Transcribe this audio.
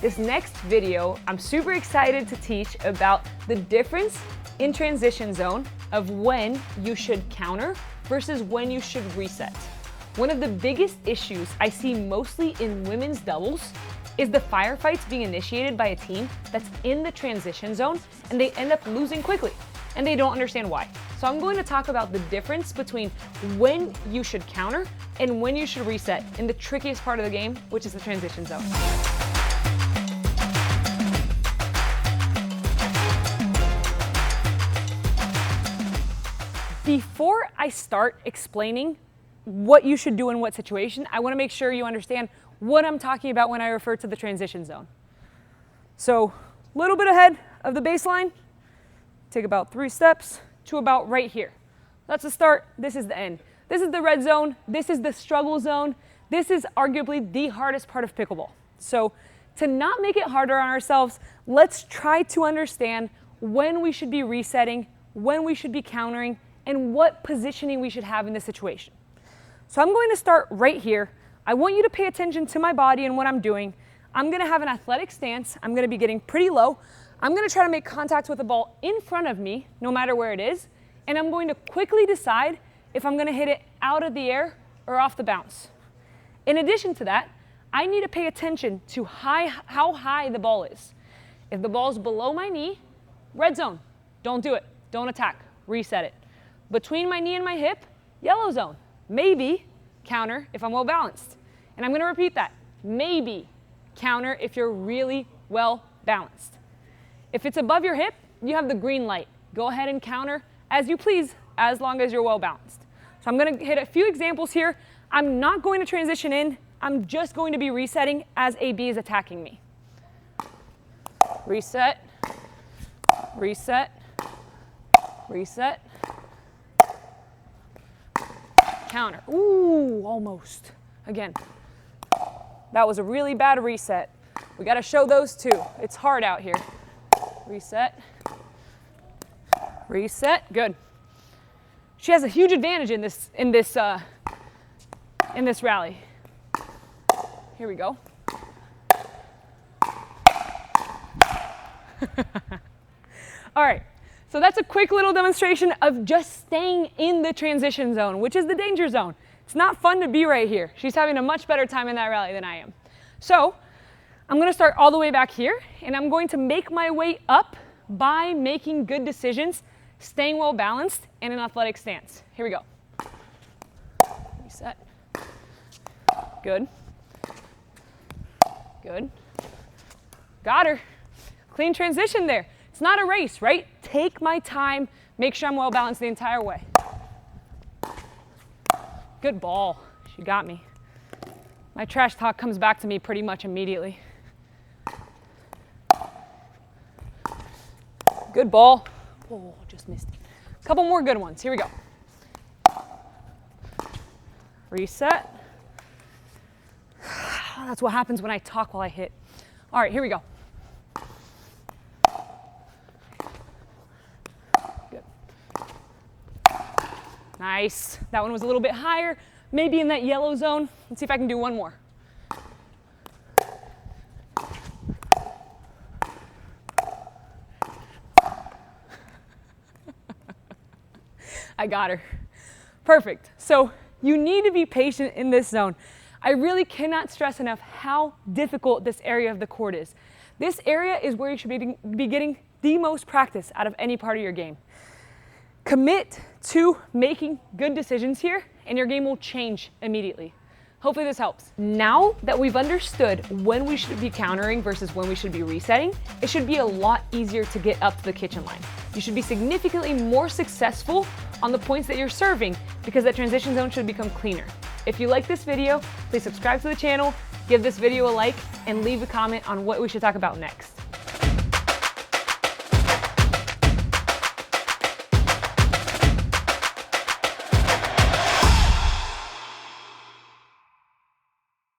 This next video, I'm super excited to teach about the difference in transition zone of when you should counter versus when you should reset. One of the biggest issues I see mostly in women's doubles is the firefights being initiated by a team that's in the transition zone and they end up losing quickly and they don't understand why. So I'm going to talk about the difference between when you should counter and when you should reset in the trickiest part of the game, which is the transition zone. Before I start explaining what you should do in what situation, I want to make sure you understand what I'm talking about when I refer to the transition zone. So a little bit ahead of the baseline, take about 3 steps to about right here. That's the start, this is the end. This is the red zone, this is the struggle zone. This is arguably the hardest part of pickleball. So to not make it harder on ourselves, let's try to understand when we should be resetting, when we should be countering, and what positioning we should have in this situation. So I'm going to start right here. I want you to pay attention to my body and what I'm doing. I'm gonna have an athletic stance. I'm gonna be getting pretty low. I'm gonna try to make contact with the ball in front of me, no matter where it is, and I'm going to quickly decide if I'm gonna hit it out of the air or off the bounce. In addition to that, I need to pay attention to how high the ball is. If the ball's below my knee, red zone, don't do it, don't attack, reset it. Between my knee and my hip, yellow zone, maybe counter if I'm well balanced. And I'm gonna repeat that, maybe counter if you're really well balanced. If it's above your hip, you have the green light. Go ahead and counter as you please, as long as you're well balanced. So I'm gonna hit a few examples here. I'm not going to transition in, I'm just going to be resetting as AB is attacking me. Reset, reset, reset, counter. Ooh, almost. Again, that was a really bad reset. We gotta show those too. It's hard out here. Reset, reset, good. She has a huge advantage in this rally. Here we go. All right. So that's a quick little demonstration of just staying in the transition zone, which is the danger zone. It's not fun to be right here. She's having a much better time in that rally than I am. So I'm gonna start all the way back here, and I'm going to make my way up by making good decisions, staying well balanced, and an athletic stance. Here we go. Reset. Good. Good. Got her. Clean transition there. It's not a race, right? Take my time, make sure I'm well balanced the entire way. Good ball, she got me. My trash talk comes back to me pretty much immediately. Good ball. Oh, just missed it. A couple more good ones, here we go. Reset. That's what happens when I talk while I hit. All right, here we go. Nice. That one was a little bit higher, maybe in that yellow zone. Let's see if I can do one more. I got her. Perfect. So you need to be patient in this zone. I really cannot stress enough how difficult this area of the court is. This area is where you should be getting the most practice out of any part of your game. Commit to making good decisions here, and your game will change immediately. Hopefully this helps. Now that we've understood when we should be countering versus when we should be resetting, it should be a lot easier to get up to the kitchen line. You should be significantly more successful on the points that you're serving because that transition zone should become cleaner. If you like this video, please subscribe to the channel, give this video a like, and leave a comment on what we should talk about next.